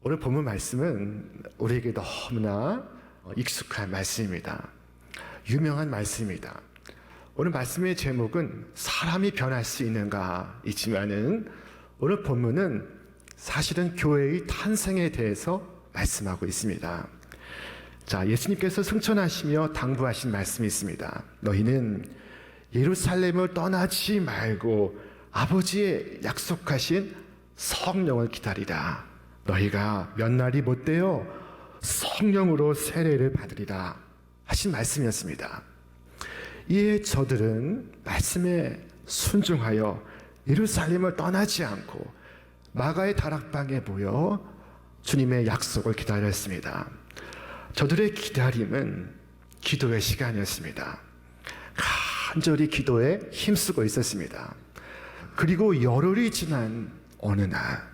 오늘 본문 말씀은 우리에게 너무나 익숙한 말씀입니다. 유명한 말씀입니다. 오늘 말씀의 제목은 사람이 변할 수 있는가 이지만은 오늘 본문은 사실은 교회의 탄생에 대해서 말씀하고 있습니다. 자, 예수님께서 승천하시며 당부하신 말씀이 있습니다. 너희는 예루살렘을 떠나지 말고 아버지의 약속하신 성령을 기다리라. 너희가 몇 날이 못되어 성령으로 세례를 받으리라 하신 말씀이었습니다. 이에 저들은 말씀에 순종하여 예루살렘을 떠나지 않고 마가의 다락방에 모여 주님의 약속을 기다렸습니다. 저들의 기다림은 기도의 시간이었습니다. 간절히 기도에 힘쓰고 있었습니다. 그리고 열흘이 지난 어느 날,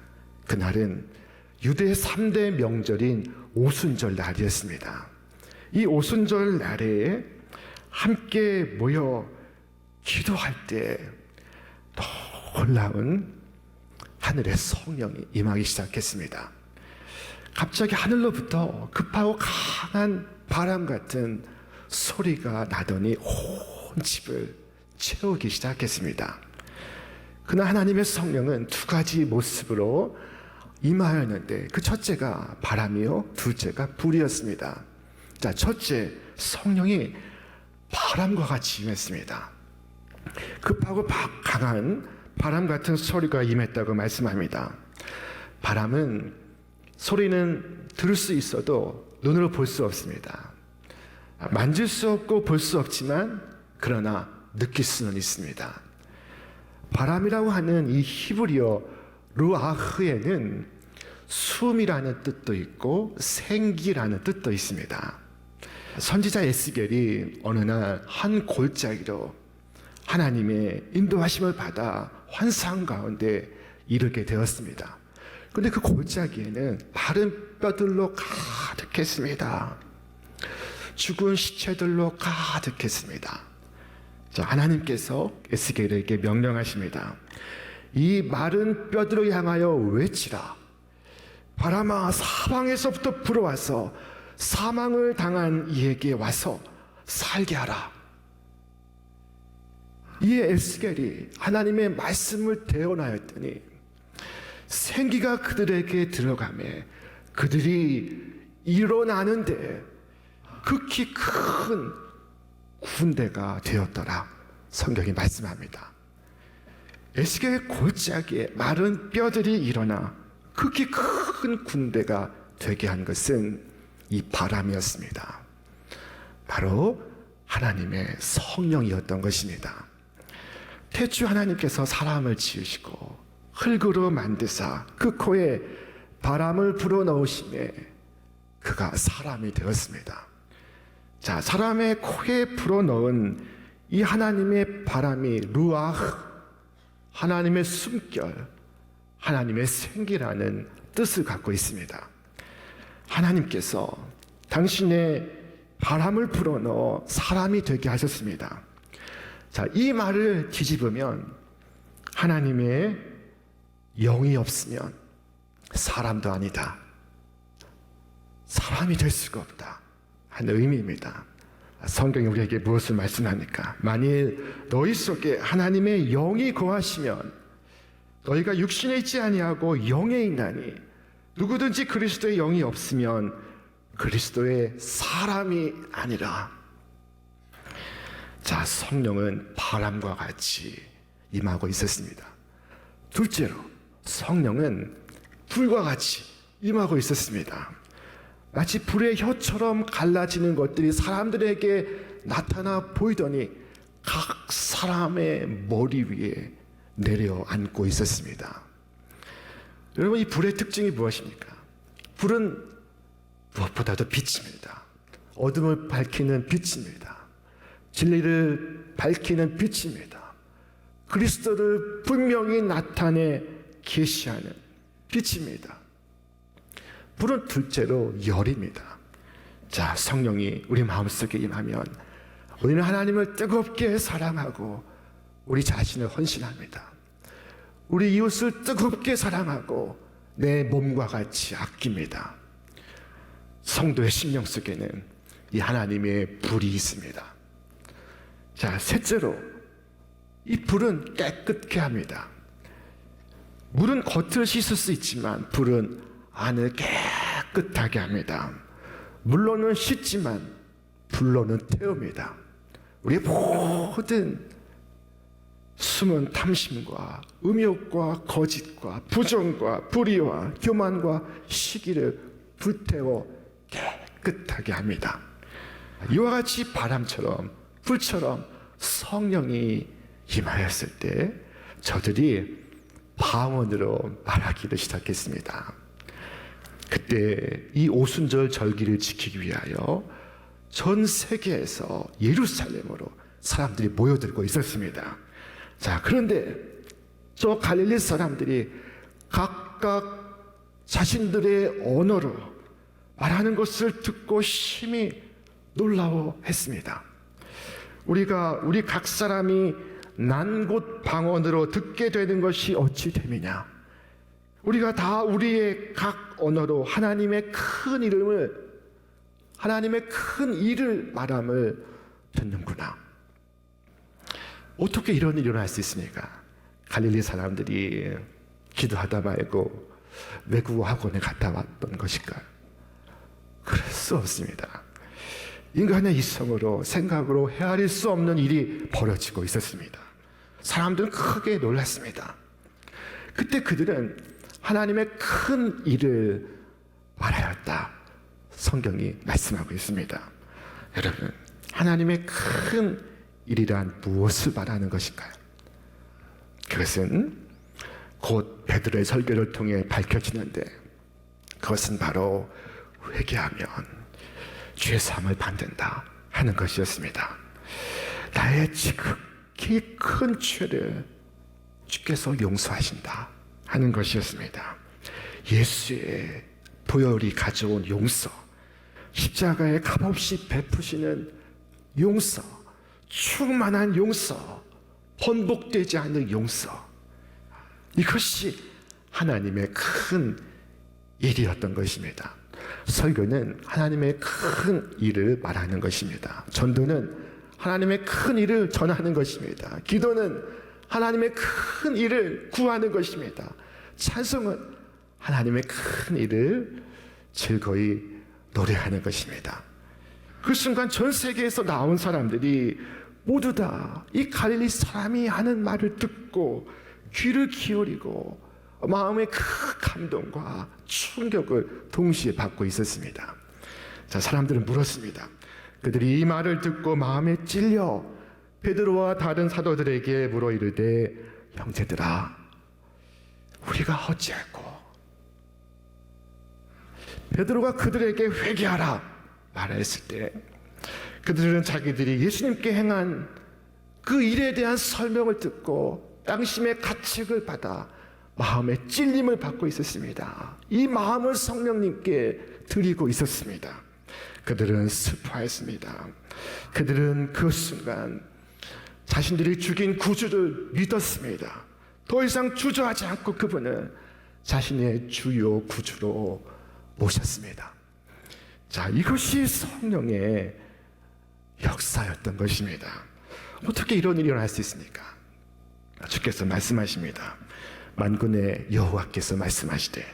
그날은 유대 3대 명절인 오순절 날이었습니다. 이 오순절 날에 함께 모여 기도할 때 놀라운 하늘의 성령이 임하기 시작했습니다. 갑자기 하늘로부터 급하고 강한 바람 같은 소리가 나더니 온 집을 채우기 시작했습니다. 그날 하나님의 성령은 두 가지 모습으로 임하였는데 그 첫째가 바람이요, 둘째가 불이었습니다. 자, 첫째, 성령이 바람과 같이 임했습니다. 급하고 강한 바람 같은 소리가 임했다고 말씀합니다. 바람은 소리는 들을 수 있어도 눈으로 볼 수 없습니다. 만질 수 없고 볼 수 없지만 그러나 느낄 수는 있습니다. 바람이라고 하는 이 히브리어 루아흐에는 숨이라는 뜻도 있고 생기라는 뜻도 있습니다. 선지자 에스겔이 어느 날 한 골짜기로 하나님의 인도하심을 받아 환상 가운데 이르게 되었습니다. 그런데 그 골짜기에는 마른 뼈들로 가득했습니다. 죽은 시체들로 가득했습니다. 자, 하나님께서 에스겔에게 명령하십니다. 이 마른 뼈들을 향하여 외치라. 바람아, 사방에서부터 불어와서 사망을 당한 이에게 와서 살게 하라. 이에 에스겔이 하나님의 말씀을 대언하였더니 생기가 그들에게 들어가매 그들이 일어나는데 극히 큰 군대가 되었더라. 성경이 말씀합니다. 에스겔의 골짜기에 마른 뼈들이 일어나 극히 큰 군대가 되게 한 것은 이 바람이었습니다. 바로 하나님의 성령이었던 것입니다. 태초 하나님께서 사람을 지으시고 흙으로 만드사 그 코에 바람을 불어넣으심에 그가 사람이 되었습니다. 자, 사람의 코에 불어넣은 이 하나님의 바람이 루아흐, 하나님의 숨결, 하나님의 생기라는 뜻을 갖고 있습니다. 하나님께서 당신의 바람을 불어넣어 사람이 되게 하셨습니다. 자, 이 말을 뒤집으면 하나님의 영이 없으면 사람도 아니다. 사람이 될 수가 없다 하는 의미입니다. 성경이 우리에게 무엇을 말씀합니까? 만일 너희 속에 하나님의 영이 거하시면 너희가 육신에 있지 아니하고 영에 있나니 누구든지 그리스도의 영이 없으면 그리스도의 사람이 아니라. 자, 성령은 바람과 같이 임하고 있었습니다. 둘째로 성령은 불과 같이 임하고 있었습니다. 마치 불의 혀처럼 갈라지는 것들이 사람들에게 나타나 보이더니 각 사람의 머리 위에 내려앉고 있었습니다. 여러분, 이 불의 특징이 무엇입니까? 불은 무엇보다도 빛입니다. 어둠을 밝히는 빛입니다. 진리를 밝히는 빛입니다. 그리스도를 분명히 나타내 계시하는 빛입니다. 불은 둘째로 열입니다. 자, 성령이 우리 마음속에 임하면 우리는 하나님을 뜨겁게 사랑하고 우리 자신을 헌신합니다. 우리 이웃을 뜨겁게 사랑하고 내 몸과 같이 아낍니다. 성도의 심령 속에는 이 하나님의 불이 있습니다. 자, 셋째로 이 불은 깨끗게 합니다. 물은 겉을 씻을 수 있지만 불은 안을 깨끗하게 합니다. 물로는 씻지만 불로는 태웁니다. 우리의 모든 숨은 탐심과 음욕과 거짓과 부정과 불의와 교만과 시기를 불태워 깨끗하게 합니다. 이와 같이 바람처럼 불처럼 성령이 임하였을 때 저들이 방언으로 말하기를 시작했습니다. 그때 이 오순절 절기를 지키기 위하여 전 세계에서 예루살렘으로 사람들이 모여들고 있었습니다. 자, 그런데 저 갈릴리 사람들이 각각 자신들의 언어로 말하는 것을 듣고 심히 놀라워했습니다. 우리 각 사람이 난 곳 방언으로 듣게 되는 것이 어찌 됨이냐? 우리가 다 우리의 각 언어로 하나님의 큰 일을 말함을 듣는구나. 어떻게 이런 일이 일어날 수 있습니까? 갈릴리 사람들이 기도하다 말고 외국어 학원에 갔다 왔던 것일까요? 그럴 수 없습니다. 인간의 이성으로 생각으로 헤아릴 수 없는 일이 벌어지고 있었습니다. 사람들은 크게 놀랐습니다. 그때 그들은 하나님의 큰 일을 말하였다. 성경이 말씀하고 있습니다. 여러분, 하나님의 큰 일이란 무엇을 말하는 것인가요? 그것은 곧 베드로의 설교를 통해 밝혀지는데 그것은 바로 회개하면 죄 사함을 받는다 하는 것이었습니다. 나의 지극히 큰 죄를 주께서 용서하신다 하는 것이었습니다. 예수의 보혈이 가져온 용서, 십자가에 값없이 베푸시는 용서, 충만한 용서, 번복되지 않는 용서, 이것이 하나님의 큰 일이었던 것입니다. 설교는 하나님의 큰 일을 말하는 것입니다. 전도는 하나님의 큰 일을 전하는 것입니다. 기도는 하나님의 큰 일을 구하는 것입니다. 찬송은 하나님의 큰 일을 즐거이 노래하는 것입니다. 그 순간 전 세계에서 나온 사람들이 모두 다 이 갈릴리 사람이 하는 말을 듣고 귀를 기울이고 마음의 큰 감동과 충격을 동시에 받고 있었습니다. 자, 사람들은 물었습니다. 그들이 이 말을 듣고 마음에 찔려 베드로와 다른 사도들에게 물어 이르되, 형제들아, 우리가 어찌할꼬? 베드로가 그들에게 회개하라 말했을 때 그들은 자기들이 예수님께 행한 그 일에 대한 설명을 듣고 양심의 가책을 받아 마음의 찔림을 받고 있었습니다. 이 마음을 성령님께 드리고 있었습니다. 그들은 슬퍼했습니다. 그들은 그 순간 자신들이 죽인 구주를 믿었습니다. 더 이상 주저하지 않고 그분은 자신의 주요 구주로 모셨습니다. 자, 이것이 성령의 역사였던 것입니다. 어떻게 이런 일이 일어날 수 있습니까? 주께서 말씀하십니다. 만군의 여호와께서 말씀하시되,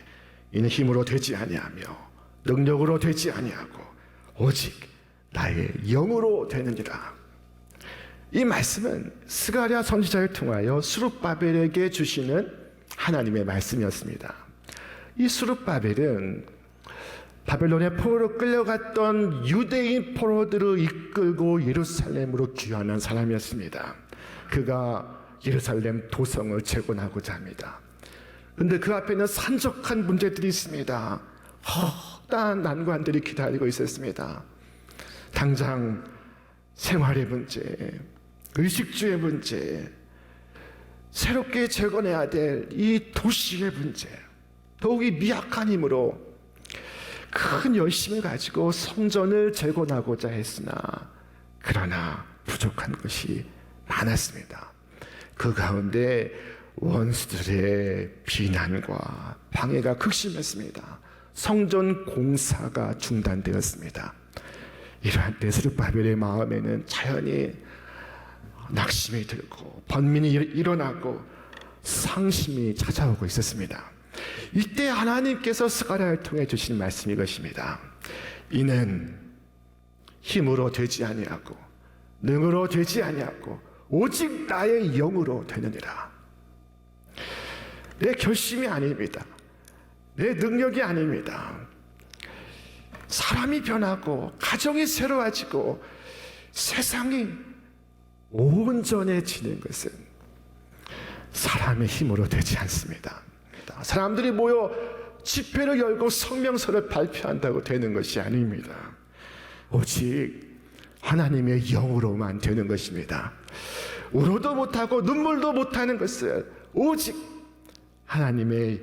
이는 힘으로 되지 아니하며 능력으로 되지 아니하고 오직 나의 영으로 되느니라. 이 말씀은 스가랴 선지자를 통하여 스룹바벨에게 주시는 하나님의 말씀이었습니다. 이 스룹바벨은 바벨론의 포로로 끌려갔던 유대인 포로들을 이끌고 예루살렘으로 귀환한 사람이었습니다. 그가 예루살렘 도성을 재건하고자 합니다. 그런데 그 앞에는 산적한 문제들이 있습니다. 헛다한 난관들이 기다리고 있었습니다. 당장 생활의 문제, 의식주의 문제, 새롭게 재건해야 될 이 도시의 문제, 더욱이 미약한 힘으로 큰 열심을 가지고 성전을 재건하고자 했으나 그러나 부족한 것이 많았습니다. 그 가운데 원수들의 비난과 방해가 극심했습니다. 성전 공사가 중단되었습니다. 이러한 때 스룹바벨의 마음에는 자연히 낙심이 들고 번민이 일어나고 상심이 찾아오고 있었습니다. 이때 하나님께서 스가랴를 통해 주신 말씀이 이것입니다. 이는 힘으로 되지 아니하고 능으로 되지 아니하고 오직 나의 영으로 되느니라. 내 결심이 아닙니다. 내 능력이 아닙니다. 사람이 변하고 가정이 새로워지고 세상이 온전해지는 것은 사람의 힘으로 되지 않습니다. 사람들이 모여 집회를 열고 성명서를 발표한다고 되는 것이 아닙니다. 오직 하나님의 영으로만 되는 것입니다. 울어도 못하고 눈물도 못하는 것을 오직 하나님의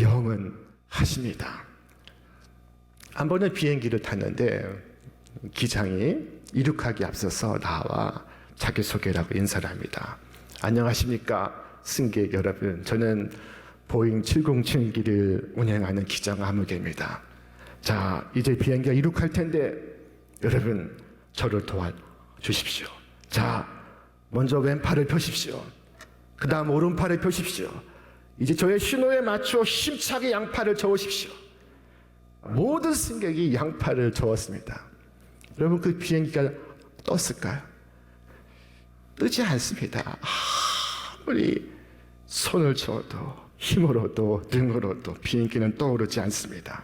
영은 하십니다. 한 번은 비행기를 탔는데 기장이 이륙하기 앞서서 나와 자기소개라고 인사를 합니다. 안녕하십니까 승객 여러분, 저는 보잉 707기를 운행하는 기장 아무개입니다. 자, 이제 비행기가 이륙할 텐데 여러분 저를 도와주십시오. 자, 먼저 왼팔을 펴십시오. 그 다음 오른팔을 펴십시오. 이제 저의 신호에 맞춰 힘차게 양팔을 저으십시오. 모든 승객이 양팔을 저었습니다. 여러분 그 비행기가 떴을까요? 뜨지 않습니다. 아무리 손을 저어도 힘으로도 능으로도 비행기는 떠오르지 않습니다.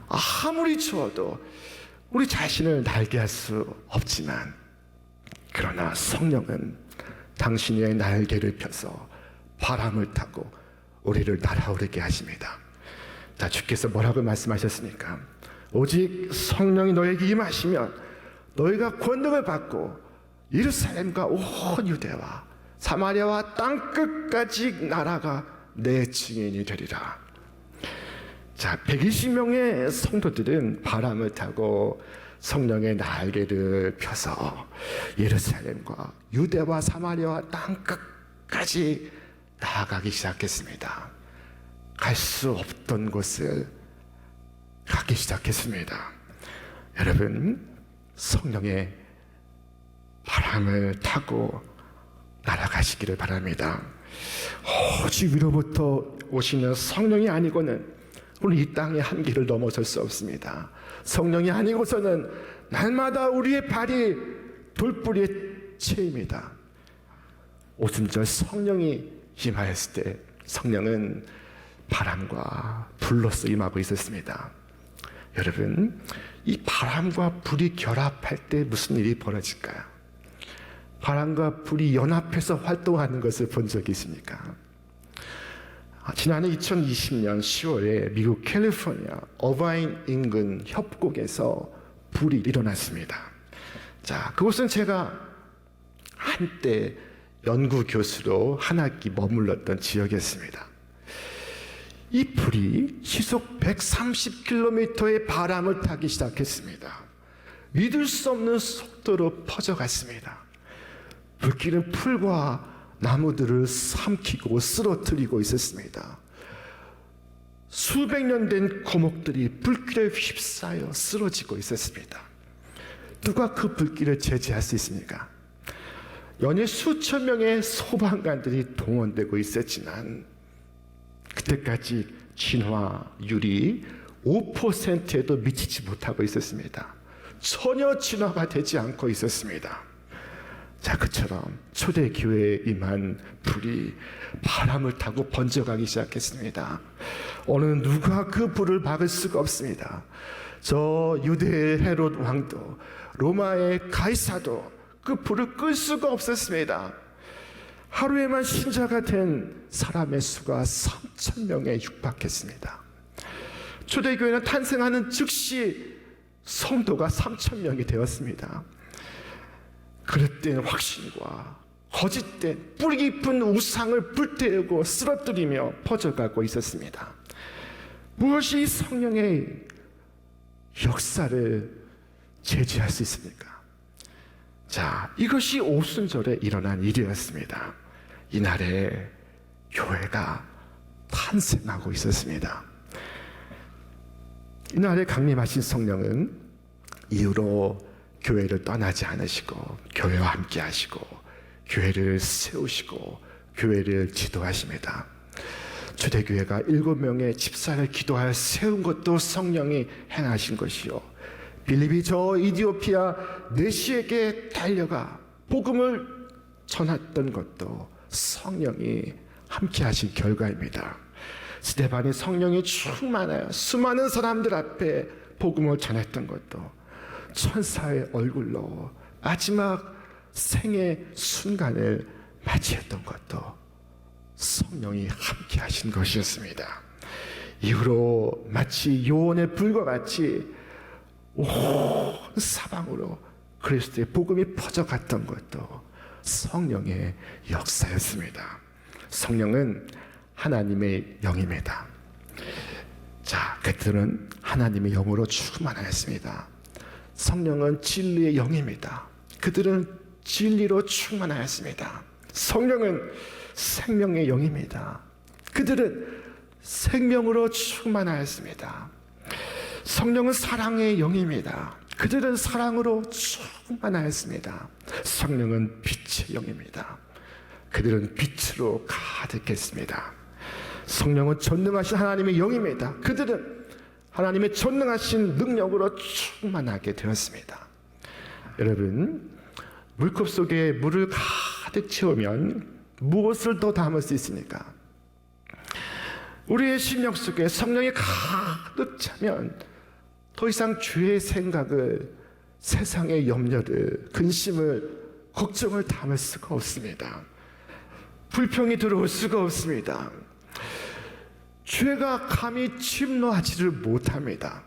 아무리 저어도 우리 자신을 날게 할 수 없지만, 그러나 성령은 당신의 날개를 펴서 바람을 타고 우리를 날아오르게 하십니다. 자, 주께서 뭐라고 말씀하셨습니까? 오직 성령이 너에게 임하시면 너희가 권능을 받고 예루살렘과 온 유대와 사마리아와 땅 끝까지 나라가 내 증인이 되리라. 자, 120명의 성도들은 바람을 타고 성령의 날개를 펴서 예루살렘과 유대와 사마리아와 땅 끝까지 나아가기 시작했습니다. 갈 수 없던 곳을 가기 시작했습니다. 여러분, 성령의 바람을 타고 날아가시기를 바랍니다. 오직 위로부터 오시는 성령이 아니고는 우리 이 땅의 한계를 넘어설 수 없습니다. 성령이 아니고서는 날마다 우리의 발이 돌뿌리에 채입니다. 오순절 성령이 임하였을 때 성령은 바람과 불로서 임하고 있었습니다. 여러분, 이 바람과 불이 결합할 때 무슨 일이 벌어질까요? 바람과 불이 연합해서 활동하는 것을 본 적이 있습니까? 지난해 2020년 10월에 미국 캘리포니아 어바인 인근 협곡에서 불이 일어났습니다. 자, 그곳은 제가 한때 연구 교수로 한 학기 머물렀던 지역이었습니다. 이 불이 시속 130km의 바람을 타기 시작했습니다. 믿을 수 없는 속도로 퍼져갔습니다. 불길은 풀과 나무들을 삼키고 쓰러뜨리고 있었습니다. 수백 년 된 고목들이 불길에 휩싸여 쓰러지고 있었습니다. 누가 그 불길을 제지할 수 있습니까? 연일 수천 명의 소방관들이 동원되고 있었지만 그때까지 진화율이 5%에도 미치지 못하고 있었습니다. 전혀 진화가 되지 않고 있었습니다. 자, 그처럼 초대교회에 임한 불이 바람을 타고 번져가기 시작했습니다. 오늘 누가 그 불을 막을 수가 없습니다. 저 유대의 헤롯 왕도, 로마의 가이사도 그 불을 끌 수가 없었습니다. 하루에만 신자가 된 사람의 수가 3,000명에 육박했습니다. 초대교회는 탄생하는 즉시 성도가 3,000명이 되었습니다. 그릇된 확신과 거짓된 뿌리 깊은 우상을 불태우고 쓰러뜨리며 퍼져가고 있었습니다. 무엇이 성령의 역사를 제지할 수 있습니까? 자, 이것이 오순절에 일어난 일이었습니다. 이날에 교회가 탄생하고 있었습니다. 이날에 강림하신 성령은 이후로 교회를 떠나지 않으시고 교회와 함께 하시고 교회를 세우시고 교회를 지도하십니다. 초대교회가 7명의 집사를 기도하여 세운 것도 성령이 행하신 것이요, 빌립이 저 이디오피아 내시에게 달려가 복음을 전했던 것도 성령이 함께 하신 결과입니다. 스데반이 성령이 충만하여 수많은 사람들 앞에 복음을 전했던 것도, 천사의 얼굴로 마지막 생의 순간을 맞이했던 것도 성령이 함께 하신 것이었습니다. 이후로 마치 요원의 불과 같이 온 사방으로 그리스도의 복음이 퍼져갔던 것도 성령의 역사였습니다. 성령은 하나님의 영입니다. 자, 그들은 하나님의 영으로 충만하였습니다. 성령은 진리의 영입니다. 그들은 진리로 충만하였습니다. 성령은 생명의 영입니다. 그들은 생명으로 충만하였습니다. 성령은 사랑의 영입니다. 그들은 사랑으로 충만하였습니다. 성령은 빛의 영입니다. 그들은 빛으로 가득했습니다. 성령은 전능하신 하나님의 영입니다. 그들은 하나님의 전능하신 능력으로 충만하게 되었습니다. 여러분, 물컵 속에 물을 가득 채우면 무엇을 더 담을 수 있습니까? 우리의 심령 속에 성령이 가득 차면 더 이상 죄의 생각을, 세상의 염려를, 근심을, 걱정을 담을 수가 없습니다. 불평이 들어올 수가 없습니다. 죄가 감히 침노하지를 못합니다.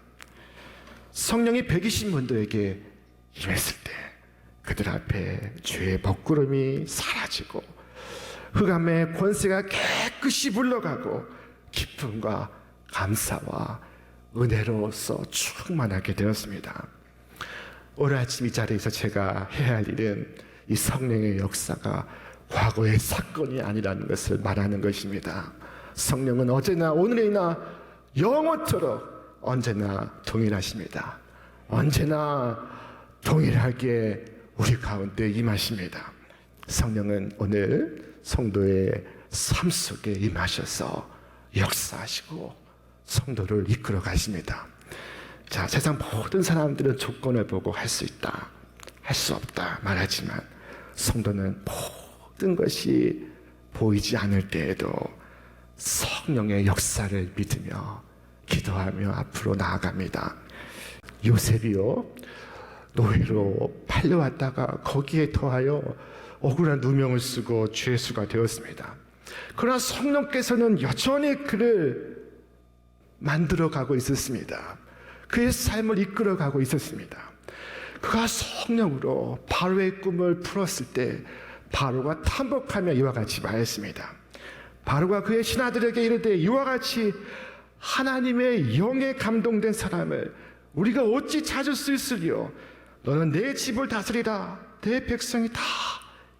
성령이 120문도에게 임했을 때 그들 앞에 죄의 먹구름이 사라지고 흑암의 권세가 깨끗이 물러가고 기쁨과 감사와 은혜로서 충만하게 되었습니다. 오늘 아침 이 자리에서 제가 해야 할 일은 이 성령의 역사가 과거의 사건이 아니라는 것을 말하는 것입니다. 성령은 어제나 오늘이나 영원토록 언제나 동일하십니다. 언제나 동일하게 우리 가운데 임하십니다. 성령은 오늘 성도의 삶 속에 임하셔서 역사하시고 성도를 이끌어 가십니다. 자, 세상 모든 사람들은 조건을 보고 할 수 있다, 할 수 없다 말하지만 성도는 모든 것이 보이지 않을 때에도 성령의 역사를 믿으며 기도하며 앞으로 나아갑니다. 요셉이요, 노예로 팔려왔다가 거기에 더하여 억울한 누명을 쓰고 죄수가 되었습니다. 그러나 성령께서는 여전히 그를 만들어가고 있었습니다. 그의 삶을 이끌어가고 있었습니다. 그가 성령으로 바로의 꿈을 풀었을 때 바로가 탐복하며 이와 같이 말했습니다. 바로가 그의 신하들에게 이르되 이와 같이 하나님의 영에 감동된 사람을 우리가 어찌 찾을 수 있으리요? 너는 내 집을 다스리라. 내 백성이 다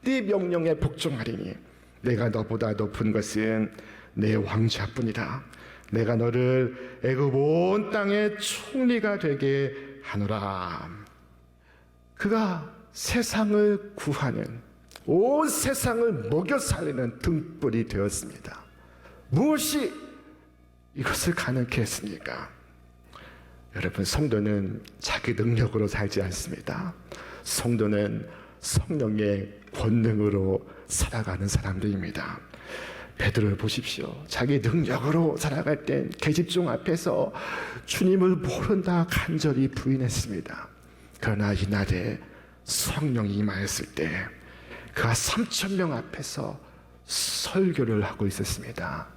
네 명령에 복종하리니 내가 너보다 높은 것은 내 왕자뿐이라. 내가 너를 애굽 온 땅의 총리가 되게 하노라. 그가 세상을 구하는, 온 세상을 먹여 살리는 등불이 되었습니다. 무엇이 이것을 가능케 했습니까? 여러분, 성도는 자기 능력으로 살지 않습니다. 성도는 성령의 권능으로 살아가는 사람들입니다. 베드로를 보십시오. 자기 능력으로 살아갈 땐 계집종 앞에서 주님을 모른다 간절히 부인했습니다. 그러나 이날에 성령이 임하였을 때 그가 3,000명 앞에서 설교를 하고 있었습니다.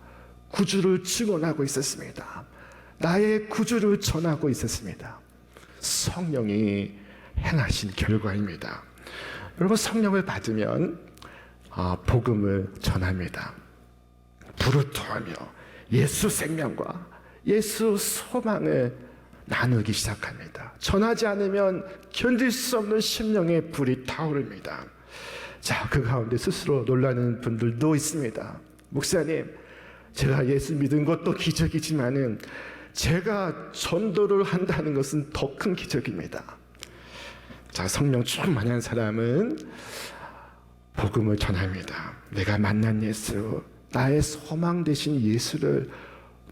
구주를 증언하고 있었습니다. 나의 구주를 전하고 있었습니다. 성령이 행하신 결과입니다. 여러분, 성령을 받으면 복음을 전합니다. 부르토하며 예수 생명과 예수 소망을 나누기 시작합니다. 전하지 않으면 견딜 수 없는 심령의 불이 타오릅니다. 자, 그 가운데 스스로 놀라는 분들도 있습니다. 목사님, 제가 예수 믿은 것도 기적이지만은 제가 전도를 한다는 것은 더 큰 기적입니다. 자, 성령 충만한 사람은 복음을 전합니다. 내가 만난 예수, 나의 소망 되신 예수를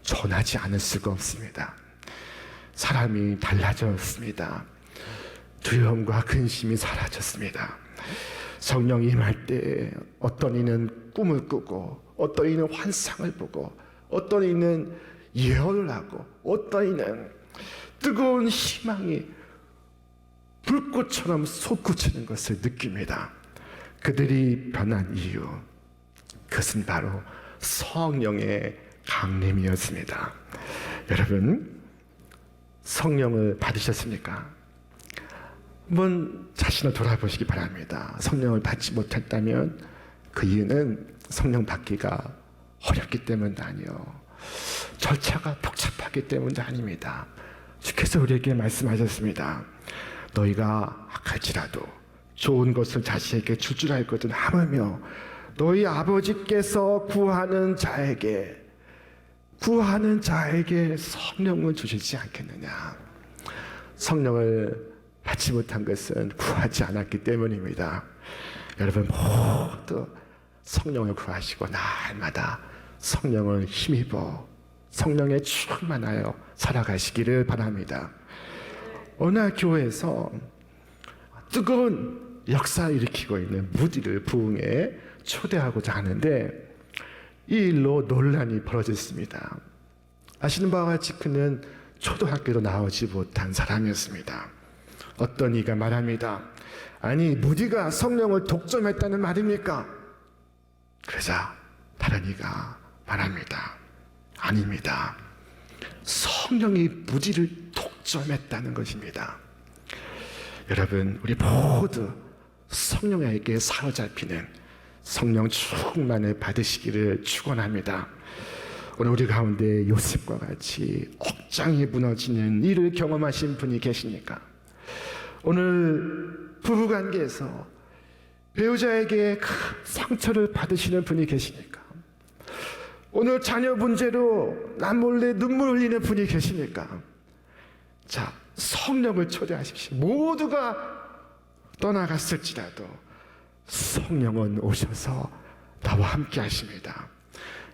전하지 않을 수가 없습니다. 사람이 달라졌습니다. 두려움과 근심이 사라졌습니다. 성령이 임할 때 어떤 이는 꿈을 꾸고, 어떤 이는 환상을 보고, 어떤 이는 예언을 하고, 어떤 이는 뜨거운 희망이 불꽃처럼 솟구치는 것을 느낍니다. 그들이 변한 이유, 그것은 바로 성령의 강림이었습니다. 여러분, 성령을 받으셨습니까? 한번 자신을 돌아보시기 바랍니다. 성령을 받지 못했다면 그 이유는 성령 받기가 어렵기 때문도 아니요, 절차가 복잡하기 때문도 아닙니다. 주께서 우리에게 말씀하셨습니다. 너희가 악할지라도 좋은 것을 자식에게 줄 줄 알거든 하물며 너희 아버지께서 구하는 자에게 성령을 주시지 않겠느냐. 성령을 받지 못한 것은 구하지 않았기 때문입니다. 여러분 모두 성령을 구하시고 날마다 성령을 힘입어 성령에 충만하여 살아가시기를 바랍니다. 어느 교회에서 뜨거운 역사를 일으키고 있는 무디를 부흥에 초대하고자 하는데 이 일로 논란이 벌어졌습니다. 아시는 바와 같이 그는 초등학교로 나오지 못한 사람이었습니다. 어떤 이가 말합니다. 아니, 무디가 성령을 독점했다는 말입니까? 그러자 다른 이가 말합니다. 아닙니다. 성령이 무디를 독점했다는 것입니다. 여러분, 우리 모두 성령에게 사로잡히는 성령 충만을 받으시기를 축원합니다. 오늘 우리 가운데 요셉과 같이 억장이 무너지는 일을 경험하신 분이 계십니까? 오늘 부부관계에서 배우자에게 큰 상처를 받으시는 분이 계십니까? 오늘 자녀 문제로 남몰래 눈물 흘리는 분이 계십니까? 자, 성령을 초대하십시오. 모두가 떠나갔을지라도 성령은 오셔서 나와 함께 하십니다.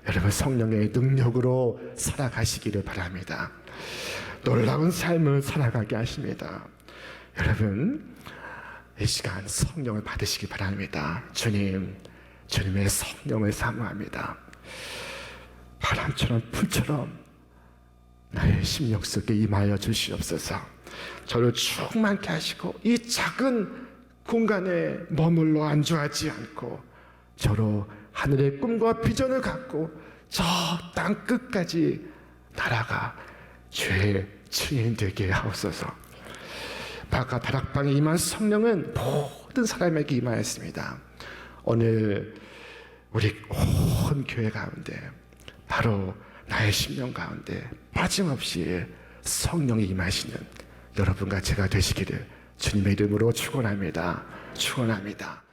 여러분, 성령의 능력으로 살아가시기를 바랍니다. 놀라운 삶을 살아가게 하십니다. 여러분, 이 시간 성령을 받으시기 바랍니다. 주님의 성령을 사모합니다. 바람처럼 풀처럼 나의 심령 속에 임하여 주시옵소서. 저를 충만케 하시고 이 작은 공간에 머물러 안주하지 않고 저로 하늘의 꿈과 비전을 갖고 저 땅 끝까지 날아가 죄의 증인 되게 하옵소서. 바깥 다락방에 임한 성령은 모든 사람에게 임하였습니다. 오늘 우리 온 교회 가운데 바로 나의 심령 가운데 빠짐없이 성령이 임하시는 여러분과 제가 되시기를 주님의 이름으로 축원합니다. 축원합니다.